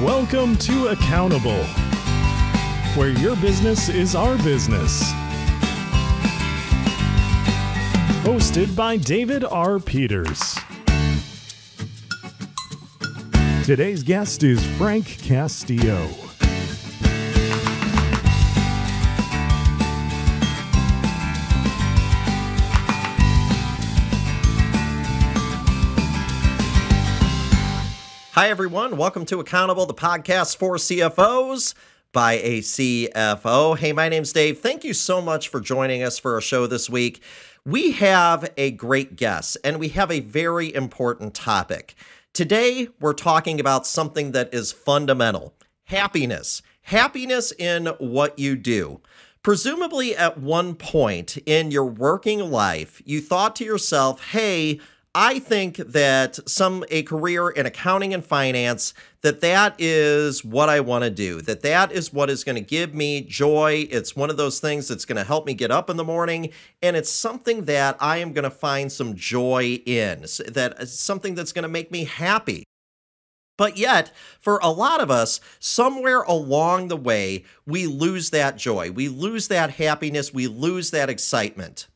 Welcome to Accountable, where your business is our business. Hosted by David R. Peters. Today's guest is Frank Castillo. Hi, everyone. Welcome to Accountable, the podcast for CFOs by a CFO. Hey, my name's Dave. Thank you so much for joining us for our show this week. We have a great guest, and we have a very important topic. Today, we're talking about something that is fundamental: happiness. Happiness in what you do. Presumably, at one point in your working life, you thought to yourself, hey, I think that a career in accounting and finance, that is what I want to do, that is what is going to give me joy. It's one of those things that's going to help me get up in the morning, and it's something that I am going to find some joy in, something that's going to make me happy. But yet, for a lot of us, somewhere along the way, we lose that joy, we lose that happiness, we lose that excitement.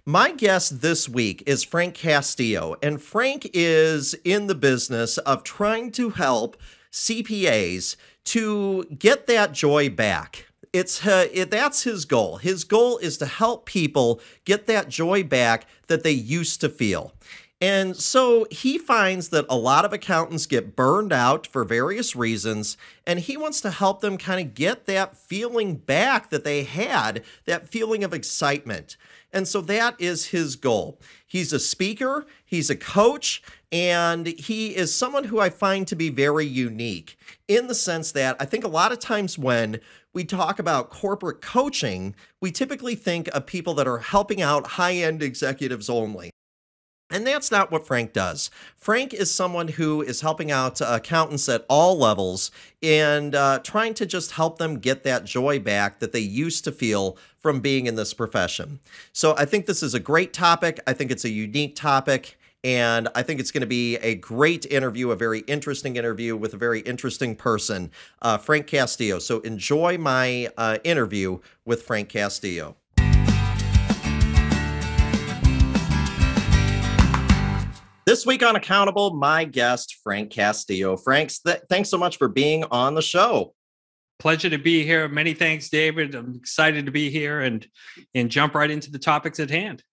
My guest this week is Frank Castillo, and Frank is in the business of trying to help CPAs to get that joy back. That's his goal. His goal is to help people get that joy back that they used to feel. And so he finds that a lot of accountants get burned out for various reasons, and he wants to help them kind of get that feeling back that they had, that feeling of excitement. And so that is his goal. He's a speaker, he's a coach, and he is someone who I find to be very unique in the sense that I think a lot of times when we talk about corporate coaching, we typically think of people that are helping out high-end executives only. And that's not what Frank does. Frank is someone who is helping out accountants at all levels and trying to just help them get that joy back that they used to feel from being in this profession. So I think this is a great topic. I think it's a unique topic. And I think it's going to be a great interview, a very interesting interview with a very interesting person, Frank Castillo. So enjoy my interview with Frank Castillo. This week on Accountable, my guest, Frank Castillo. Frank, thanks so much for being on the show. Pleasure to be here. Many thanks, David. I'm excited to be here and jump right into the topics at hand.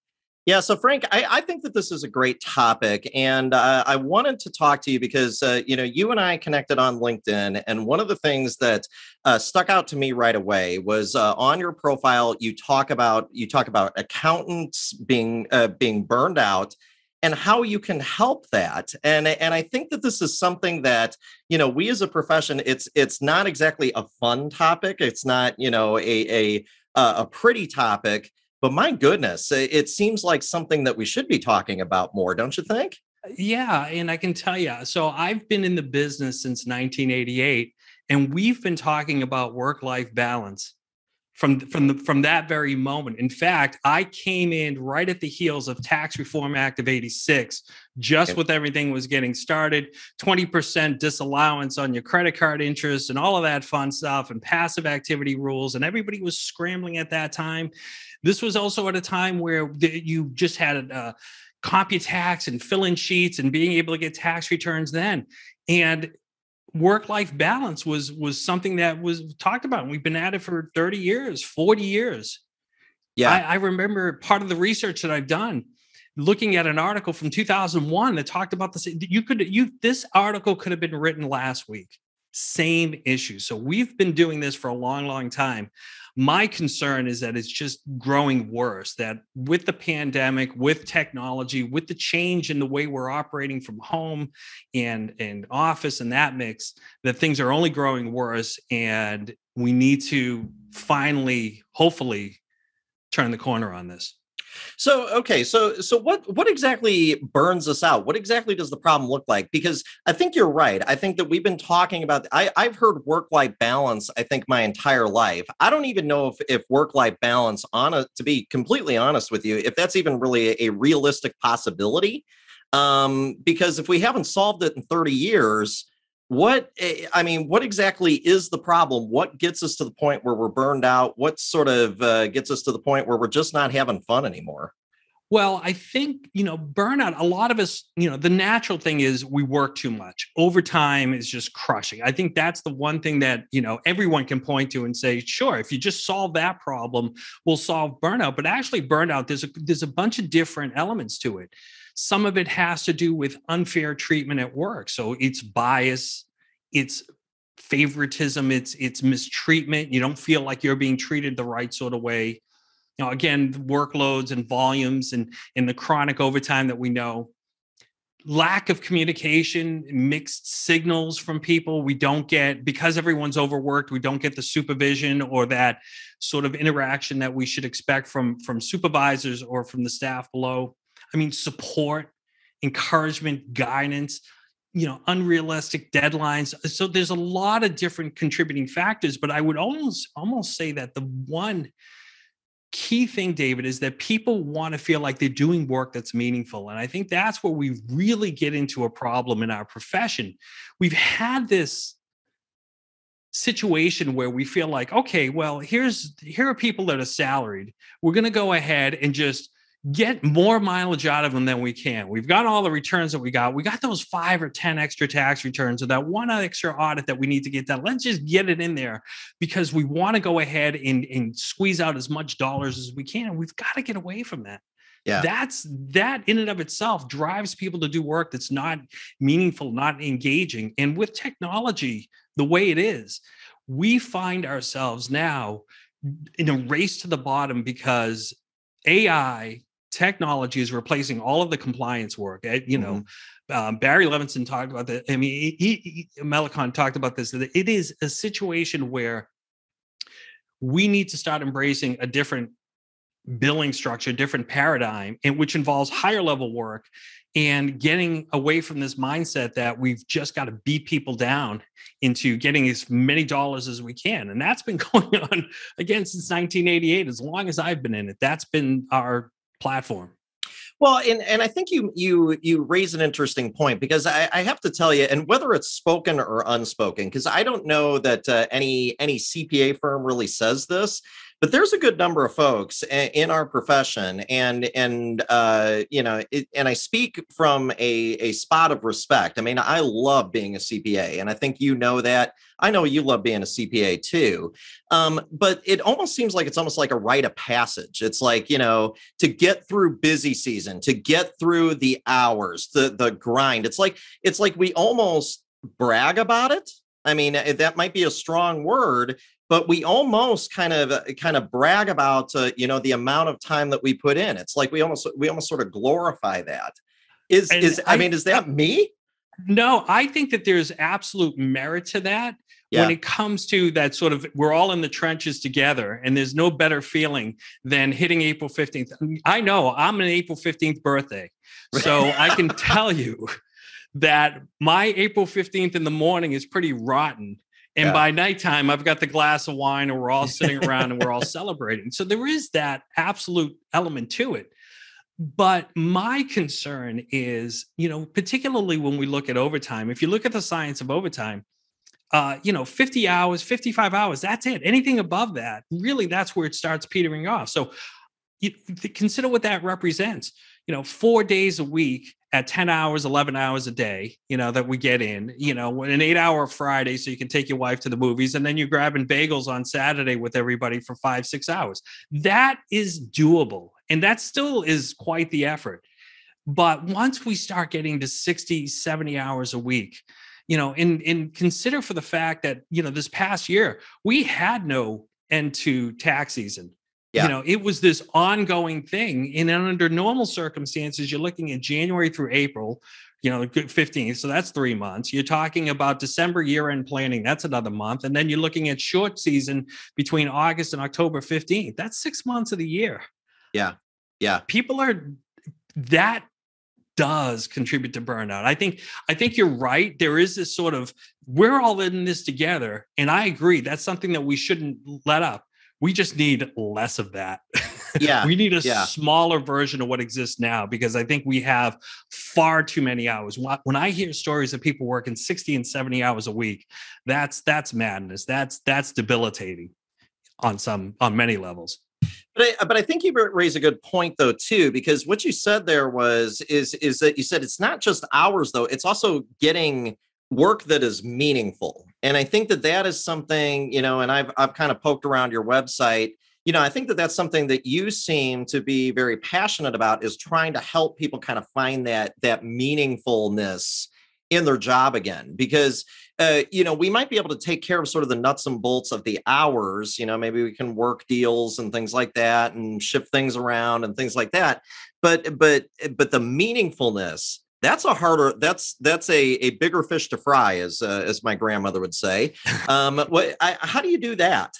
Yeah, so Frank, I think that this is a great topic, and I wanted to talk to you because you and I connected on LinkedIn, and one of the things that stuck out to me right away was on your profile you talk about accountants being burned out, and how you can help that. And I think that this is something that, we as a profession, it's not exactly a fun topic. It's not, a pretty topic, but my goodness, it seems like something that we should be talking about more, don't you think? Yeah, and I can tell you, so I've been in the business since 1988, and we've been talking about work-life balance from that very moment. In fact, I came in right at the heels of Tax Reform Act of 86, just with everything was getting started, 20% disallowance on your credit card interest and all of that fun stuff and passive activity rules. And everybody was scrambling at that time. This was also at a time where you just had CompuTax and fill-in sheets and being able to get tax returns then. And work-life balance was something that was talked about. And we've been at it for 30 years, 40 years. Yeah. I remember part of the research that I've done looking at an article from 2001 that talked about this. This article could have been written last week. Same issue. So we've been doing this for a long, long time. My concern is that it's just growing worse, that with the pandemic, with technology, with the change in the way we're operating from home and office and that mix, that things are only growing worse. And we need to finally, hopefully, turn the corner on this. So, okay, so what exactly burns us out? What exactly does the problem look like? Because I think you're right. I think that we've been talking about, I've heard work-life balance, I think, my entire life. I don't even know if work-life balance, to be completely honest with you, if that's even really a realistic possibility. Because if we haven't solved it in 30 years, what exactly is the problem? What gets us to the point where we're burned out? What sort of gets us to the point where we're just not having fun anymore? Well, I think, burnout, a lot of us, the natural thing is we work too much. Overtime is just crushing. I think that's the one thing that, everyone can point to and say, sure, if you just solve that problem, we'll solve burnout. But actually burnout, there's a bunch of different elements to it. Some of it has to do with unfair treatment at work. So it's bias, it's favoritism, it's mistreatment. You don't feel like you're being treated the right sort of way. Again, workloads and volumes and the chronic overtime that we know, lack of communication, mixed signals from people. We don't get, because everyone's overworked, we don't get the supervision or that sort of interaction that we should expect from supervisors or from the staff below. I mean, support, encouragement, guidance, unrealistic deadlines. So there's a lot of different contributing factors, but I would almost say that the one key thing, David, is that people want to feel like they're doing work that's meaningful. And I think that's where we really get into a problem in our profession. We've had this situation where we feel like, okay, well, here are people that are salaried. We're going to go ahead and just get more mileage out of them than we can. We've got all the returns that we got. We got those 5 or 10 extra tax returns or that one extra audit that we need to get done. Let's just get it in there because we want to go ahead and squeeze out as much dollars as we can. We've got to get away from that. Yeah. That in and of itself drives people to do work that's not meaningful, not engaging. And with technology, the way it is, we find ourselves now in a race to the bottom because AI technology is replacing all of the compliance work. Barry Levinson talked about that. I mean, Melicon talked about this. That it is a situation where we need to start embracing a different billing structure, different paradigm, and which involves higher level work and getting away from this mindset that we've just got to beat people down into getting as many dollars as we can. And that's been going on again since 1988, as long as I've been in it. That's been our platform. Well, and I think you raise an interesting point because I have to tell you, and whether it's spoken or unspoken, because I don't know that any CPA firm really says this, but there's a good number of folks in our profession, and I speak from a spot of respect. I mean, I love being a CPA, and I think you know that. I know you love being a CPA too, but it almost seems like it's almost like a rite of passage. It's like, to get through busy season, to get through the hours, the grind. It's like we almost brag about it. I mean, that might be a strong word, but we almost kind of brag about the amount of time that we put in. It's like we almost sort of glorify that. Is that me? No, I think that there's absolute merit to that. Yeah. When it comes to that sort of, we're all in the trenches together, and there's no better feeling than hitting April 15th. I know I'm an April 15th birthday, so I can tell you that my April 15th in the morning is pretty rotten. And by nighttime, I've got the glass of wine and we're all sitting around and we're all celebrating. So there is that absolute element to it. But my concern is, particularly when we look at overtime, if you look at the science of overtime, 50 hours, 55 hours, that's it. Anything above that, really, that's where it starts petering off. So you consider what that represents. 4 days a week at 10 hours, 11 hours a day, that we get in, an 8-hour Friday so you can take your wife to the movies, and then you're grabbing bagels on Saturday with everybody for 5-6 hours. That is doable. And that still is quite the effort. But once we start getting to 60, 70 hours a week, and consider for the fact that, this past year, we had no end to tax season. Yeah. It was this ongoing thing. And under normal circumstances, you're looking at January through April, 15th. So that's 3 months. You're talking about December year-end planning. That's another month. And then you're looking at short season between August and October 15th. That's 6 months of the year. Yeah. Yeah. That does contribute to burnout. I think you're right. There is this sort of, we're all in this together. And I agree. That's something that we shouldn't let up. We just need less of that. Yeah. We need a Yeah. smaller version of what exists now, because I think we have far too many hours. When I hear stories of people working 60 and 70 hours a week, that's madness. That's debilitating on many levels. But I think you raise a good point though too, because what you said there is that you said it's not just hours though, it's also getting work that is meaningful. And I think that that is something, and I've kind of poked around your website. I think that that's something that you seem to be very passionate about, is trying to help people kind of find that meaningfulness in their job again, because we might be able to take care of sort of the nuts and bolts of the hours. Maybe we can work deals and things like that and shift things around and things like that. But the meaningfulness, that's a bigger fish to fry, as my grandmother would say. How do you do that?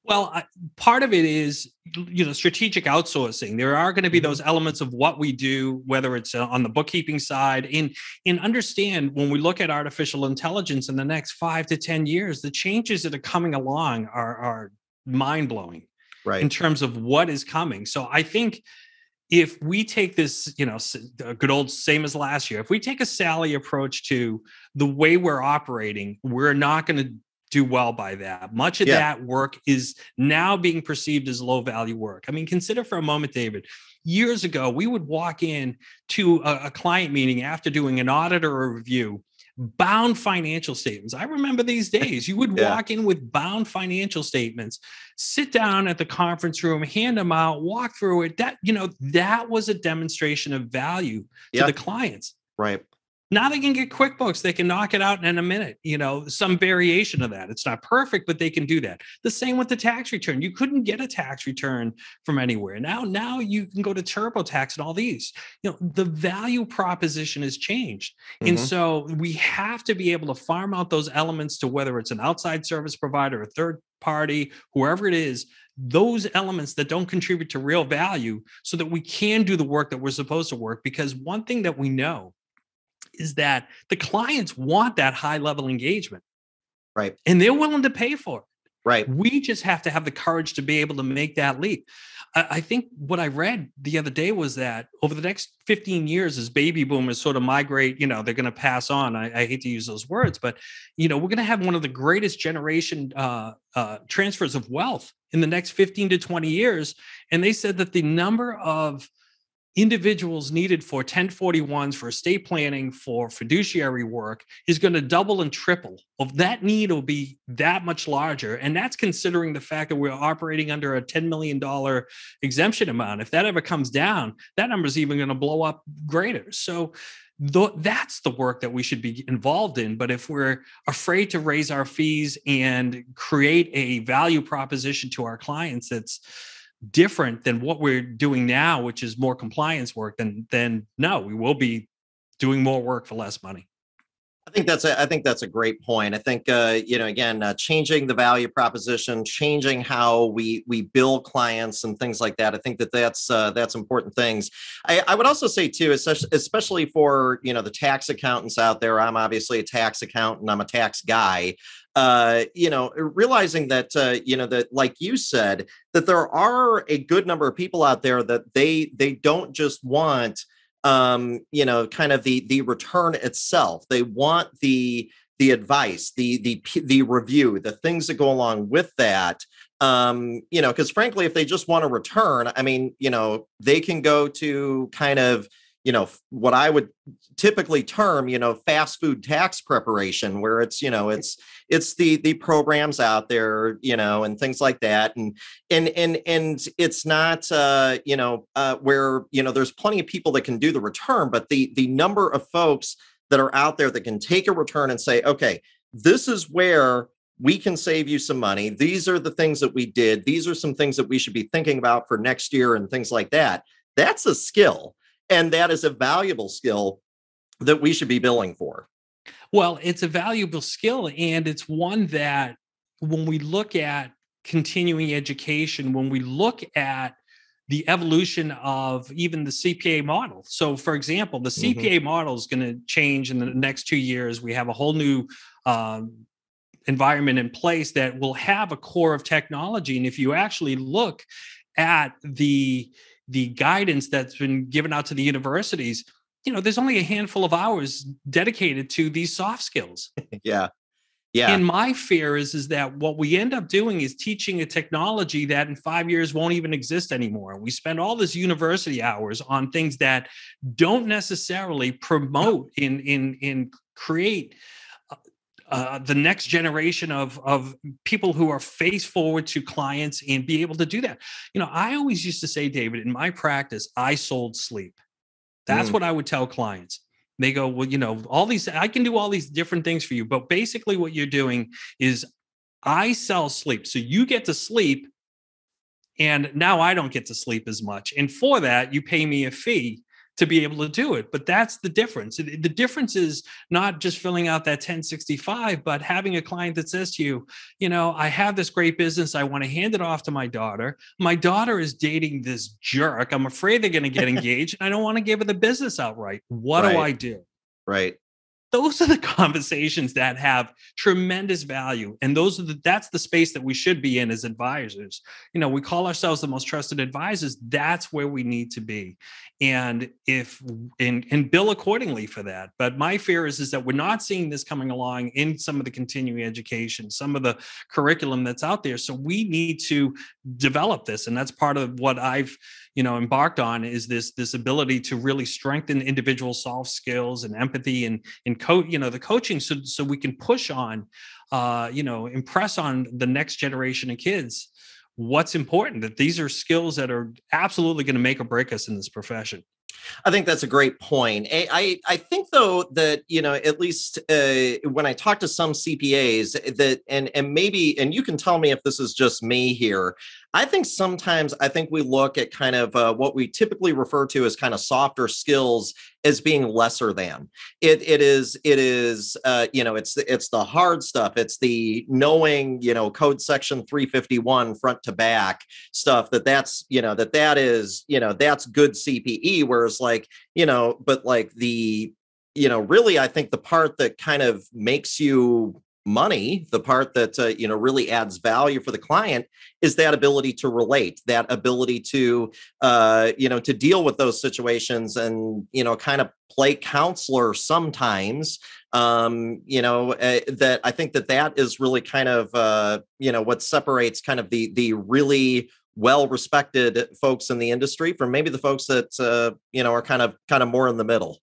Well, part of it is, strategic outsourcing. There are going to be those elements of what we do, whether it's on the bookkeeping side, and understand when we look at artificial intelligence in the next 5 to 10 years, the changes that are coming along are mind blowing, right, in terms of what is coming. So I think if we take this, a good old same as last year, if we take a Sally approach to the way we're operating, we're not going to do well by that. Much of that work is now being perceived as low value work. I mean, consider for a moment, David, years ago, we would walk in to a client meeting after doing an audit or a review, bound financial statements. I remember these days. You would walk in with bound financial statements, sit down at the conference room, hand them out, walk through it. That was a demonstration of value to the clients. Right. Now they can get QuickBooks. They can knock it out in a minute, some variation of that. It's not perfect, but they can do that. The same with the tax return. You couldn't get a tax return from anywhere. Now you can go to TurboTax and all these. The value proposition has changed. Mm-hmm. And so we have to be able to farm out those elements to whether it's an outside service provider, a third party, whoever it is, those elements that don't contribute to real value, so that we can do the work that we're supposed to work. Because one thing that we know is that the clients want that high level engagement, right? And they're willing to pay for it, right? We just have to have the courage to be able to make that leap. I think what I read the other day was that over the next 15 years, as baby boomers sort of migrate, they're going to pass on. I hate to use those words, but we're going to have one of the greatest generation transfers of wealth in the next 15 to 20 years. And they said that the number of individuals needed for 1041s, for estate planning, for fiduciary work is going to double and triple. That need will be that much larger. And that's considering the fact that we're operating under a $10 million exemption amount. If that ever comes down, that number is even going to blow up greater. So that's the work that we should be involved in. But if we're afraid to raise our fees and create a value proposition to our clients that's different than what we're doing now, which is more compliance work, then no, we will be doing more work for less money. I think that's a great point. I think changing the value proposition, changing how we bill clients and things like that. I think that's important things. I would also say too, especially for the tax accountants out there. I'm obviously a tax accountant. I'm a tax guy. Realizing that that, like you said, that there are a good number of people out there that they don't just want kind of the return itself. They want the advice, the review, the things that go along with that. Because frankly, if they just want a return, I mean, they can go to kind of what I would typically term, fast food tax preparation, where it's the programs out there, and things like that. And it's not, where, there's plenty of people that can do the return, but the number of folks that are out there that can take a return and say, okay, this is where we can save you some money. These are the things that we did. These are some things that we should be thinking about for next year and things like that. That's a skill. And that is a valuable skill that we should be billing for. Well, it's a valuable skill. And it's one that when we look at continuing education, when we look at the evolution of even the CPA model. So, for example, the CPA model is going to change in the next 2 years. We have a whole new environment in place that will have a core of technology. And if you actually look at the guidance that's been given out to the universities, there's only a handful of hours dedicated to these soft skills. Yeah. Yeah. And my fear is that what we end up doing is teaching a technology that in 5 years won't even exist anymore. We spend all this university hours on things that don't necessarily promote in create the next generation of people who are face forward to clients and be able to do that. I always used to say, David, in my practice, I sold sleep. That's what I would tell clients. They go, well, all these, I can do all these different things for you, but basically what you're doing is I sell sleep. So you get to sleep, and now I don't get to sleep as much. And for that, you pay me a fee to be able to do it. But that's the difference. The difference is not just filling out that 1065, but having a client that says to you, I have this great business. I want to hand it off to my daughter. My daughter is dating this jerk. I'm afraid they're going to get engaged. And I don't want to give her the business outright. What do I do? Right. Those are the conversations that have tremendous value. And that's the space that we should be in as advisors. We call ourselves the most trusted advisors. That's where we need to be. And and bill accordingly for that. But my fear is that we're not seeing this coming along in some of the continuing education, some of the curriculum that's out there. So we need to develop this. And that's part of what I've embarked on, is this ability to really strengthen individual soft skills and empathy and the coaching, so we can push on, impress on the next generation of kids what's important, that these are skills that are absolutely going to make or break us in this profession. I think that's a great point. I think, though, that, at least when I talk to some CPAs that, and maybe, and you can tell me if this is just me here, I think sometimes we look at kind of what we typically refer to as kind of softer skills as being lesser than. It is it's the hard stuff. It's the knowing, code section 351 front to back stuff that's good CPE. Whereas really, I think the part that kind of makes you money, the part that really adds value for the client, is that ability to relate, that ability to to deal with those situations and kind of play counselor sometimes. That I think that is really kind of what separates kind of the really well-respected folks in the industry from maybe the folks that are kind of more in the middle.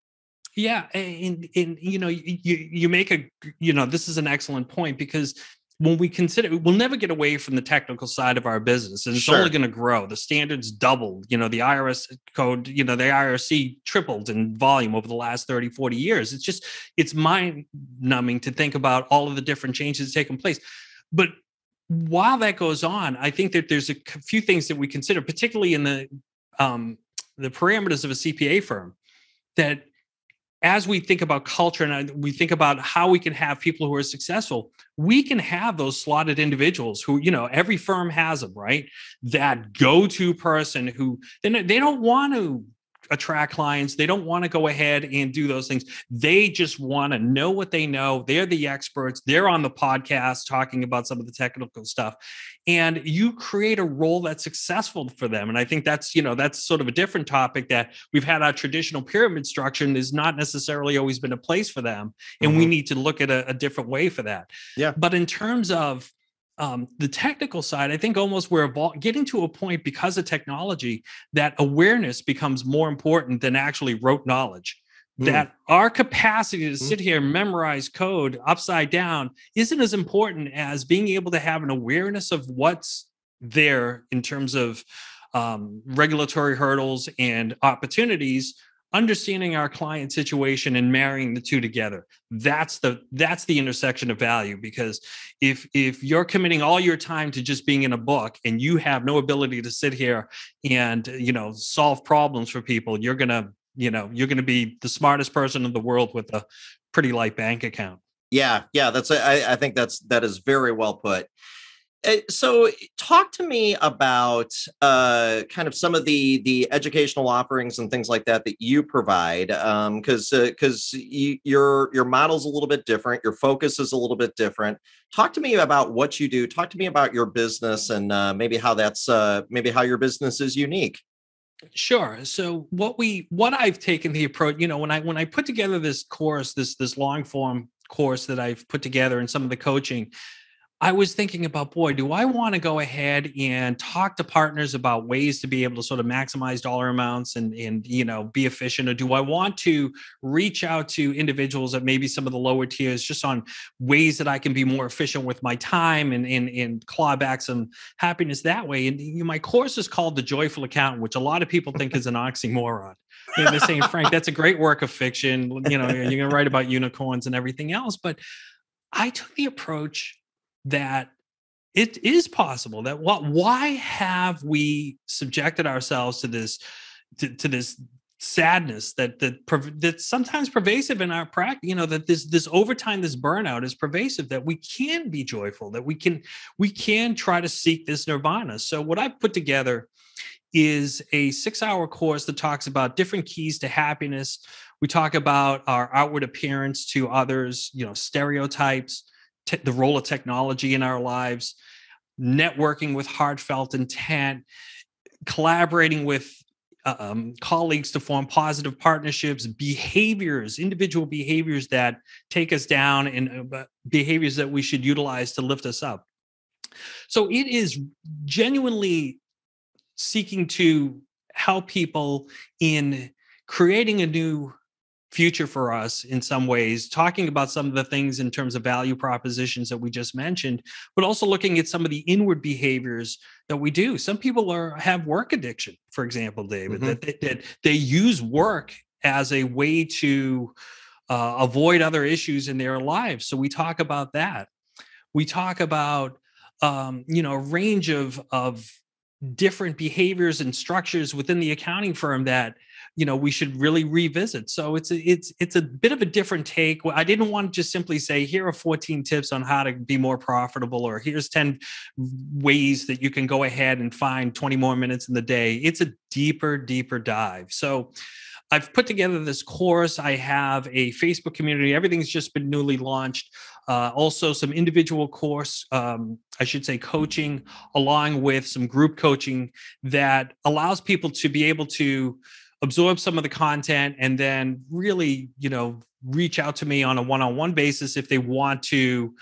Yeah. And you make this is an excellent point, because when we consider, we'll never get away from the technical side of our business, and it's only going to grow. The standards doubled, the IRS code, the IRC tripled in volume over the last 30, 40 years. It's mind numbing to think about all of the different changes taking place. But while that goes on, I think that there's a few things that we consider, particularly in the parameters of a CPA firm, that as we think about culture and we think about how we can have people who are successful, we can have those slotted individuals who, every firm has them, right? That go-to person who they don't want to attract clients. They don't want to go ahead and do those things. They just want to know what they know. They're the experts. They're on the podcast talking about some of the technical stuff. And you create a role that's successful for them. And I think that's sort of a different topic, that we've had our traditional pyramid structure and there's not necessarily always been a place for them. And we need to look at a different way for that. Yeah. But in terms of the technical side, I think almost we're getting to a point, because of technology, that awareness becomes more important than actually rote knowledge. That our capacity to sit here and memorize code upside down isn't as important as being able to have an awareness of what's there in terms of regulatory hurdles and opportunities, understanding our client situation and marrying the two together. That's the intersection of value, because if you're committing all your time to just being in a book and you have no ability to sit here and solve problems for people, you're gonna be the smartest person in the world with a pretty light bank account. Yeah. I think that is very well put. So talk to me about kind of some of the educational offerings and things like that that you provide, because your model's a little bit different, your focus is a little bit different. Talk to me about what you do. Talk to me about your business and maybe how that's maybe how your business is unique. Sure. So what I've taken the approach, when I put together this course, this long form course that I've put together and some of the coaching, I was thinking about, boy, do I want to go ahead and talk to partners about ways to be able to sort of maximize dollar amounts and be efficient, or do I want to reach out to individuals at maybe some of the lower tiers just on ways that I can be more efficient with my time and claw back some happiness that way? And my course is called The Joyful Accountant, which a lot of people think is an oxymoron. They're saying, Frank, that's a great work of fiction. You're going to write about unicorns and everything else, but I took the approach that it is possible. That why have we subjected ourselves to this to this sadness that's sometimes pervasive in our practice? That this overtime, this burnout is pervasive. That we can be joyful. That we can try to seek this nirvana. So what I've put together is a 6-hour course that talks about different keys to happiness. We talk about our outward appearance to others, stereotypes, the role of technology in our lives, networking with heartfelt intent, collaborating with colleagues to form positive partnerships, individual behaviors that take us down, and behaviors that we should utilize to lift us up. So it is genuinely seeking to help people in creating a new future for us in some ways, talking about some of the things in terms of value propositions that we just mentioned, but also looking at some of the inward behaviors that we do. Some people have work addiction, for example, David, that they use work as a way to avoid other issues in their lives. So we talk about that. We talk about a range of different behaviors and structures within the accounting firm that we should really revisit. So it's a bit of a different take. I didn't want to just simply say, here are 14 tips on how to be more profitable, or here's 10 ways that you can go ahead and find 20 more minutes in the day. It's a deeper dive. So I've put together this course. I have a Facebook community. Everything's just been newly launched. Also some individual course, coaching, along with some group coaching that allows people to be able to absorb some of the content and then really, reach out to me on a one-on-one basis if they want to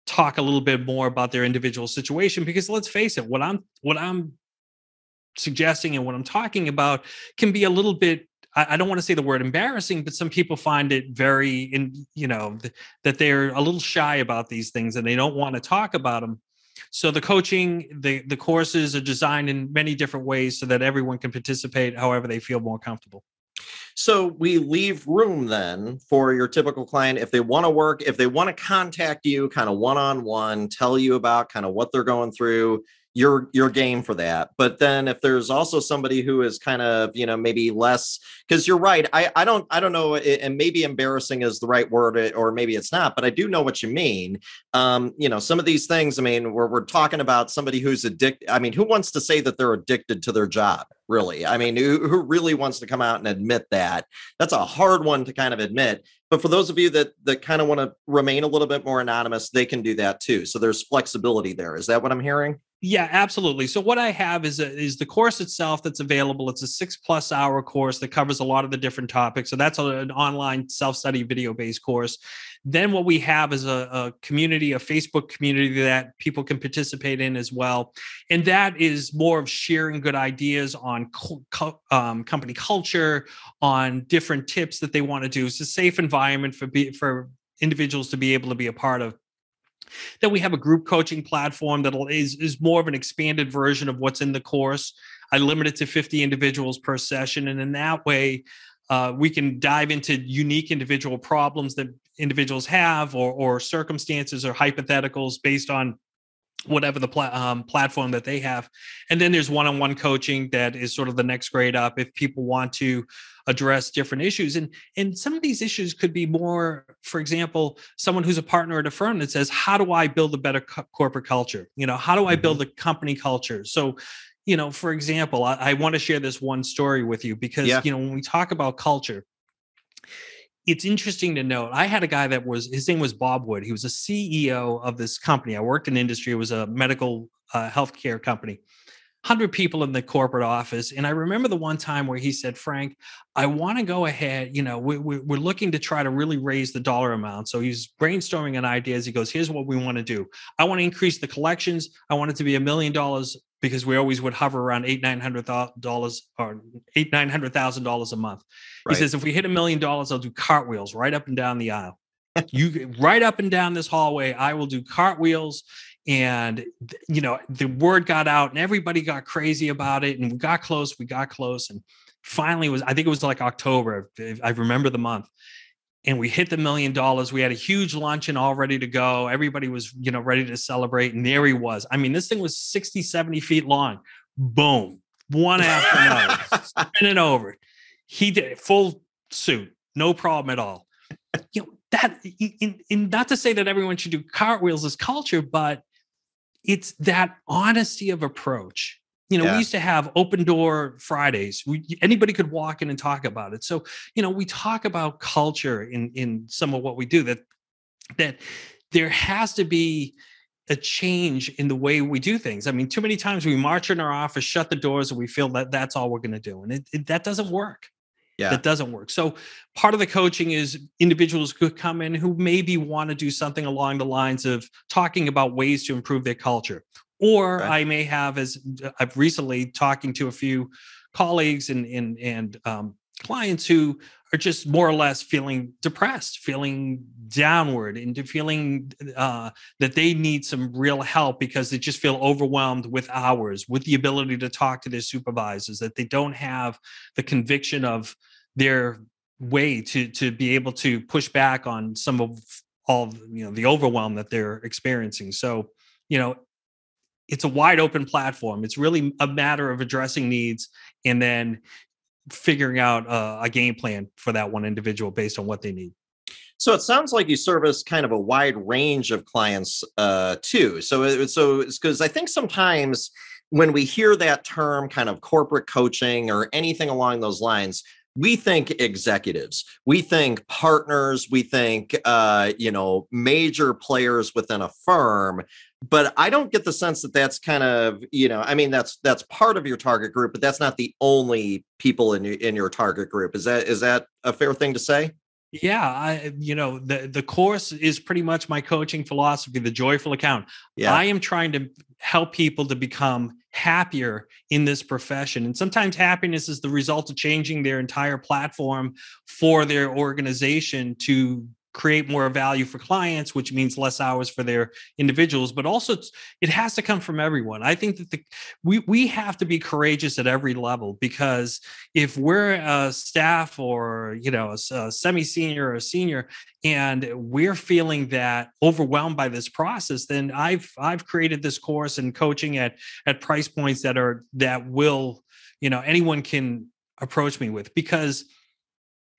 talk a little bit more about their individual situation. Because let's face it, what I'm suggesting and what I'm talking about can be a little bit, I don't want to say the word embarrassing, but some people find it very, that they're a little shy about these things and they don't want to talk about them. So the coaching, the courses are designed in many different ways so that everyone can participate however they feel more comfortable. So we leave room then for your typical client, if they want to work, if they want to contact you kind of one-on-one, tell you about kind of what they're going through, you're game for that. But then if there's also somebody who is kind of, maybe less, because you're right. I don't know. And maybe embarrassing is the right word, or maybe it's not, but I do know what you mean. Some of these things, we're talking about somebody who's addicted. Who wants to say that they're addicted to their job? Really? Who really wants to come out and admit that? That's a hard one to kind of admit. But for those of you that kind of want to remain a little bit more anonymous, they can do that too. So there's flexibility there. Is that what I'm hearing? Yeah, absolutely. So what I have is the course itself that's available. It's a 6+ hour course that covers a lot of the different topics. So that's an online self-study video-based course. Then what we have is a community, a Facebook community that people can participate in as well. And that is more of sharing good ideas on company culture, on different tips that they want to do. It's a safe environment for individuals to be able to be a part of. Then we have a group coaching platform that is more of an expanded version of what's in the course. I limit it to 50 individuals per session. And in that way, we can dive into unique individual problems that individuals have, or circumstances or hypotheticals based on whatever the platform that they have. And then there's one-on-one coaching that is sort of the next grade up if people want to address different issues. And some of these issues could be more, for example, someone who's a partner at a firm that says, how do I build a better corporate culture? How do I build a company culture? So, for example, I want to share this one story with you because, when we talk about culture, it's interesting to note. I had a guy his name was Bob Wood. He was a CEO of this company. I worked in industry. It was a medical healthcare company. 100 people in the corporate office. And I remember the one time where he said, Frank, I want to go ahead. We're looking to try to really raise the dollar amount. So he's brainstorming on ideas. He goes, here's what we want to do. I want to increase the collections. I want it to be $1 million because we always would hover around $800,000 or $900,000 a month. Right. He says, if we hit $1 million, I'll do cartwheels right up and down the aisle. Right up and down this hallway, I will do cartwheels. And, the word got out and everybody got crazy about it. And we got close. And finally I think it was like October. I remember the month. And we hit the $1 million. We had a huge luncheon all ready to go. Everybody was, ready to celebrate. And there he was. I mean, this thing was 60, 70 feet long. Boom. One after another. Spinning over. He did it. Full suit. No problem at all. That, not to say that everyone should do cartwheels as culture, but it's that honesty of approach. We used to have open door Fridays. Anybody could walk in and talk about it. So, we talk about culture in some of what we do, that there has to be a change in the way we do things. I mean, too many times we march in our office, shut the doors, and we feel that that's all we're going to do. And that doesn't work. Yeah. That doesn't work. So part of the coaching is individuals could come in who maybe want to do something along the lines of talking about ways to improve their culture. Or right. I may have, as I've recently talking to a few colleagues and clients who are just more or less feeling depressed, feeling downward, and feeling that they need some real help because they just feel overwhelmed with hours, with the ability to talk to their supervisors, that they don't have the conviction of their way to be able to push back on some of all the overwhelm that they're experiencing. So, it's a wide open platform. It's really a matter of addressing needs and then figuring out a game plan for that one individual based on what they need. So it sounds like you service kind of a wide range of clients too. So it's because I think sometimes when we hear that term kind of corporate coaching or anything along those lines, we think executives, we think partners, we think, major players within a firm. But I don't get the sense that that's kind of, that's part of your target group, but that's not the only people in your target group. Is that a fair thing to say? Yeah, the course is pretty much my coaching philosophy, the Joyful Account. Yeah. I am trying to help people to become happier in this profession. And sometimes happiness is the result of changing their entire platform for their organization to create more value for clients, which means less hours for their individuals, but also it has to come from everyone. I think that we have to be courageous at every level, because if we're a staff or, a semi-senior or a senior, and we're feeling that overwhelmed by this process, then I've created this course and coaching at price points that will, anyone can approach me with, because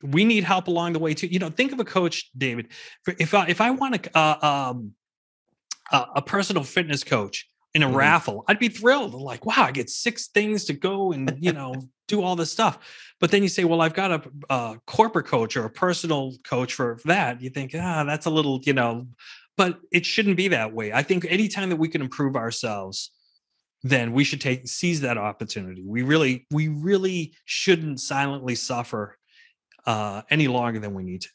we need help along the way too. Think of a coach, David. If I want a personal fitness coach in a raffle, I'd be thrilled. Like, wow, I get 6 things to go and do all this stuff. But then you say, well, I've got a corporate coach or a personal coach for that. You think, that's a little, but it shouldn't be that way. I think anytime that we can improve ourselves, then we should seize that opportunity. We really shouldn't silently suffer any longer than we need to.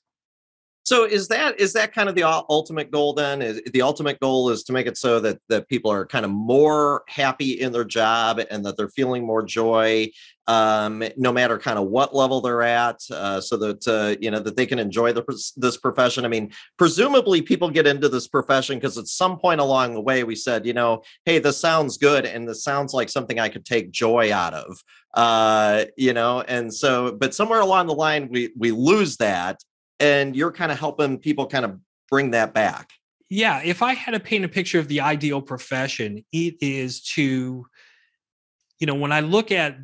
So is that kind of the ultimate goal then? The ultimate goal is to make it so that people are kind of more happy in their job and that they're feeling more joy, no matter kind of what level they're at, so that, that they can enjoy this profession. I mean, presumably people get into this profession because at some point along the way we said, hey, this sounds good. And this sounds like something I could take joy out of, and so, but somewhere along the line, we lose that. And you're kind of helping people kind of bring that back. Yeah. If I had to paint a picture of the ideal profession, it is to, when I look at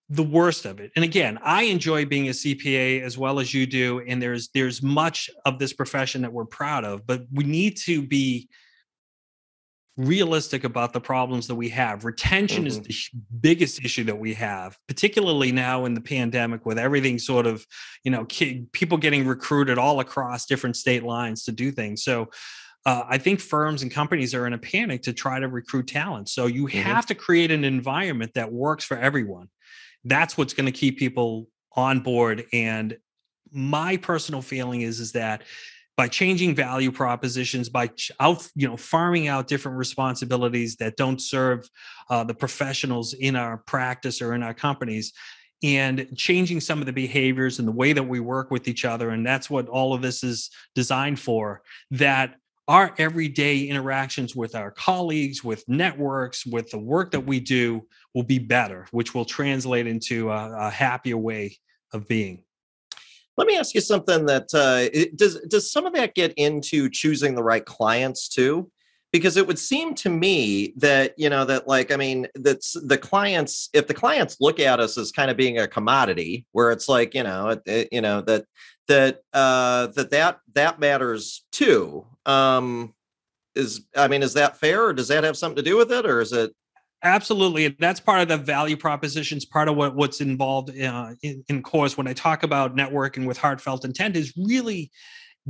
the worst of it. And again, I enjoy being a CPA as well as you do. And there's much of this profession that we're proud of, but we need to be realistic about the problems that we have. Retention is the biggest issue that we have, particularly now in the pandemic with everything sort of, people getting recruited all across different state lines to do things. So I think firms and companies are in a panic to try to recruit talent. So you have to create an environment that works for everyone. That's what's going to keep people on board. And my personal feeling is that by changing value propositions, by farming out different responsibilities that don't serve the professionals in our practice or in our companies, and changing some of the behaviors and the way that we work with each other, and that's what all of this is designed for, that our everyday interactions with our colleagues, with networks, with the work that we do will be better, which will translate into a happier way of being. Let me ask you something that does some of that get into choosing the right clients too? Because it would seem to me that, that's the clients, if the clients look at us as kind of being a commodity where it's like, that matters too. Is that fair, or does that have something to do with it, or is it? Absolutely. That's part of the value propositions, part of what's involved in course. When I talk about networking with heartfelt intent, is really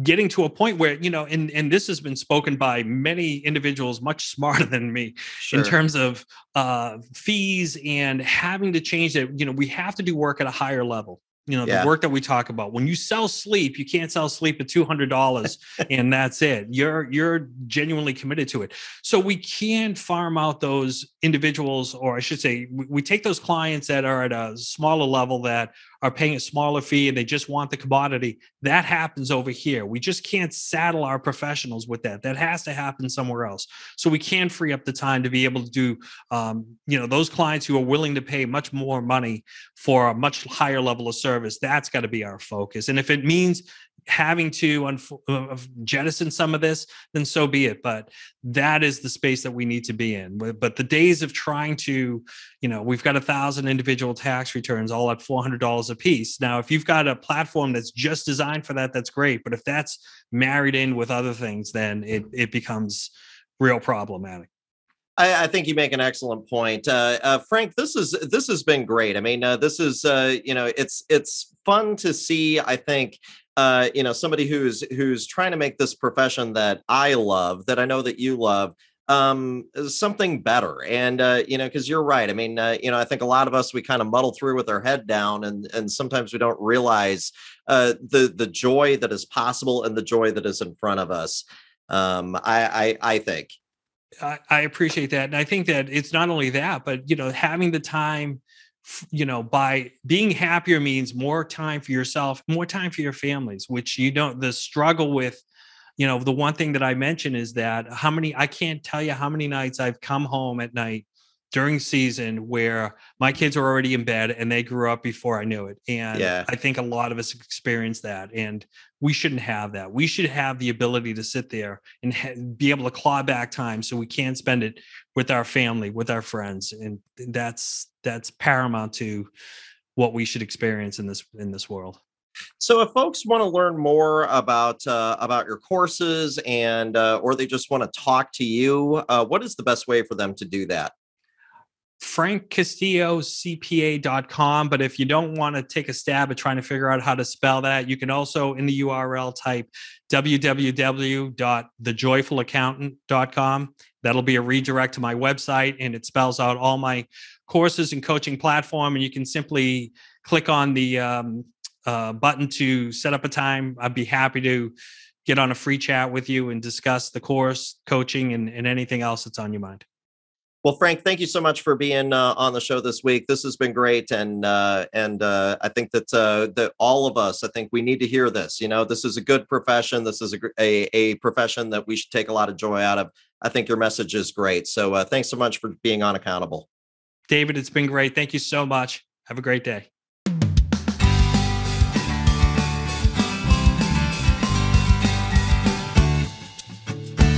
getting to a point where, and this has been spoken by many individuals much smarter than me in terms of fees and having to change that. We have to do work at a higher level. The work that we talk about. When you sell sleep, you can't sell sleep at $200 and that's it. You're genuinely committed to it. So we can farm out those individuals, or I should say, we take those clients that are at a smaller level that are paying a smaller fee and they just want the commodity. That happens over here. We just can't saddle our professionals with that. That has to happen somewhere else. So we can free up the time to be able to do, those clients who are willing to pay much more money for a much higher level of service. That's got to be our focus. And if it means having to jettison some of this, then so be it. But that is the space that we need to be in. But the days of trying to, we've got 1,000 individual tax returns all at $400 a piece. Now, if you've got a platform that's just designed for that, that's great. But if that's married in with other things, then it becomes real problematic. I think you make an excellent point. Frank, this has been great. This is, it's fun to see, I think, somebody who's trying to make this profession that I love, that I know that you love, something better. And, because you're right. I think a lot of us, we kind of muddle through with our head down, and sometimes we don't realize the joy that is possible and the joy that is in front of us. I think. I appreciate that. And I think that it's not only that, but, having the time, by being happier means more time for yourself, more time for your families, which the struggle with, the one thing that I mentioned is that I can't tell you how many nights I've come home at night during season where my kids are already in bed and they grew up before I knew it. And I think a lot of us experience that, and we shouldn't have that. We should have the ability to sit there and be able to claw back time so we can spend it with our family, with our friends. And that's paramount to what we should experience in this world. So if folks want to learn more about your courses and or they just want to talk to you, what is the best way for them to do that? FrankCastilloCPA.com. But if you don't want to take a stab at trying to figure out how to spell that, you can also in the URL type www.thejoyfulaccountant.com. That'll be a redirect to my website, and it spells out all my courses and coaching platform. And you can simply click on the button to set up a time. I'd be happy to get on a free chat with you and discuss the course, coaching, and anything else that's on your mind. Well, Frank, thank you so much for being on the show this week. This has been great, and I think that all of us, I think we need to hear this. This is a good profession. This is a profession that we should take a lot of joy out of. I think your message is great. So thanks so much for being on Accountable. David, it's been great. Thank you so much. Have a great day.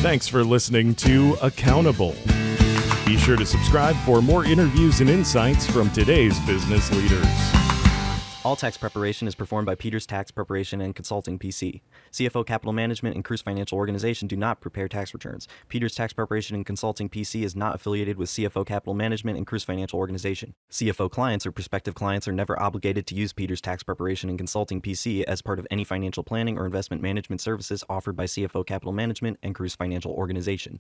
Thanks for listening to Accountable. Be sure to subscribe for more interviews and insights from today's business leaders. All tax preparation is performed by Peters Tax Preparation and Consulting, PC. CFO Capital Management and Cruise Financial Organization do not prepare tax returns. Peters Tax Preparation and Consulting, PC is not affiliated with CFO Capital Management and Cruise Financial Organization. CFO clients or prospective clients are never obligated to use Peters Tax Preparation and Consulting, PC as part of any financial planning or investment management services offered by CFO Capital Management and Cruise Financial Organization.